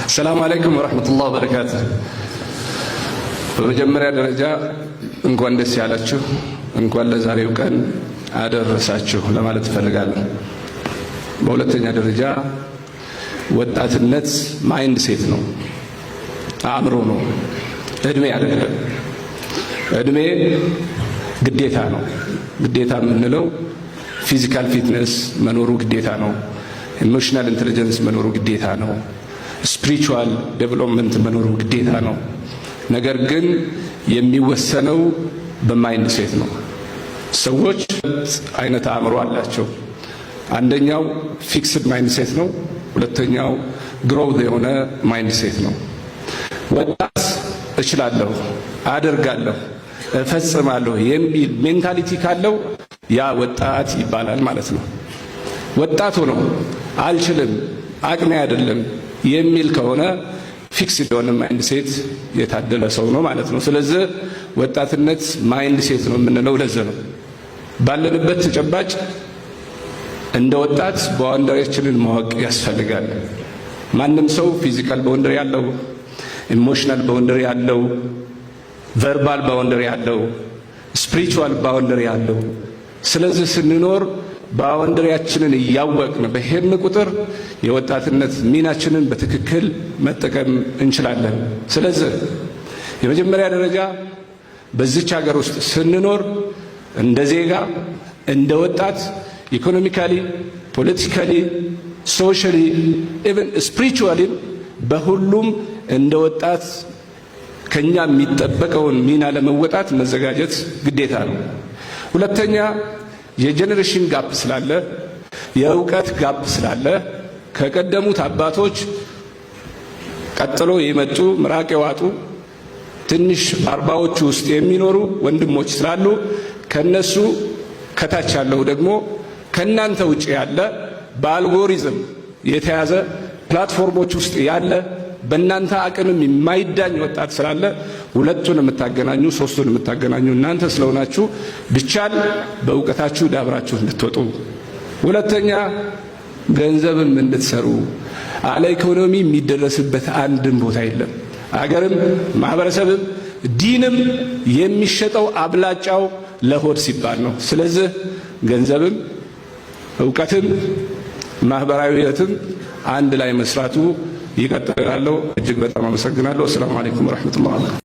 السلام عليكم ورحمة الله وبركاته. በመጀመሪያ ደረጃ እንኳን ደስ ያላችሁ እንኳን ለዛሬው ቀን አደረሳችሁ ለማለት እፈልጋለሁ። በሁለተኛ ደረጃ ወጣትነት ማይንድ ሴት ነው፣ አእምሮ ነው፣ እድሜ አይደለም። እድሜ ግዴታ ነው። ግዴታ የምንለው ፊዚካል ፊትነስ መኖሩ ግዴታ ነው። ኢሞሽናል ኢንተለጀንስ መኖሩ ግዴታ ነው። ስፒሪቹዋል ዴቨሎፕመንት መኖሩ ግዴታ ነው። ነገር ግን የሚወሰነው በማይንድ ሴት ነው። ሰዎች አይነት አእምሮ አላቸው። አንደኛው ፊክስድ ማይንድ ሴት ነው። ሁለተኛው ግሮውዝ የሆነ ማይንድ ሴት ነው። ወጣት እችላለሁ፣ አደርጋለሁ፣ እፈጽማለሁ የሚል ሜንታሊቲ ካለው ያ ወጣት ይባላል ማለት ነው። ወጣት ሆኖ አልችልም፣ አቅሜ አይደለም የሚል ከሆነ ፊክስድ የሆነ ማይንድ ሴት የታደለ ሰው ነው ማለት ነው። ስለዚህ ወጣትነት ማይንድ ሴት ነው የምንለው ለዚህ ነው። ባለንበት ተጨባጭ እንደ ወጣት ባውንደሪያችንን ማወቅ ያስፈልጋል። ማንም ሰው ፊዚካል ባውንደሪ ያለው፣ ኢሞሽናል ባውንደሪ ያለው፣ ቨርባል ባውንደሪ ያለው፣ ስፒሪቹዋል ባውንደሪ ያለው። ስለዚህ ስንኖር ባውንደሪያችንን እያወቅን በሄድን ቁጥር የወጣትነት ሚናችንን በትክክል መጠቀም እንችላለን። ስለዚህ የመጀመሪያ ደረጃ በዚች ሀገር ውስጥ ስንኖር እንደ ዜጋ እንደ ወጣት ኢኮኖሚካሊ፣ ፖለቲካሊ፣ ሶሻሊ ኢቭን ስፒሪቹዋሊ በሁሉም እንደ ወጣት ከኛ የሚጠበቀውን ሚና ለመወጣት መዘጋጀት ግዴታ ነው። ሁለተኛ የጄኔሬሽን ጋፕ ስላለ፣ የእውቀት ጋፕ ስላለ ከቀደሙት አባቶች ቀጥሎ የመጡ ምራቅ የዋጡ ትንሽ አርባዎቹ ውስጥ የሚኖሩ ወንድሞች ስላሉ ከነሱ ከታች ያለው ደግሞ ከናንተ ውጪ ያለ በአልጎሪዝም የተያዘ ፕላትፎርሞች ውስጥ ያለ በእናንተ አቅምም የማይዳኝ ወጣት ስላለ ሁለቱን የምታገናኙ ሶስቱን የምታገናኙ እናንተ ስለሆናችሁ ብቻል በእውቀታችሁ ዳብራችሁ እንድትወጡ። ሁለተኛ ገንዘብም እንድትሰሩ። አለ ኢኮኖሚ የሚደረስበት አንድም ቦታ የለም። አገርም ማህበረሰብም ዲንም የሚሸጠው አብላጫው ለሆድ ሲባል ነው። ስለዚህ ገንዘብም እውቀትም ማህበራዊ ህይወትም አንድ ላይ መስራቱ ይቀጥላል። እጅግ በጣም አመሰግናለሁ። ሰላም አለይኩም ወራህመቱላህ።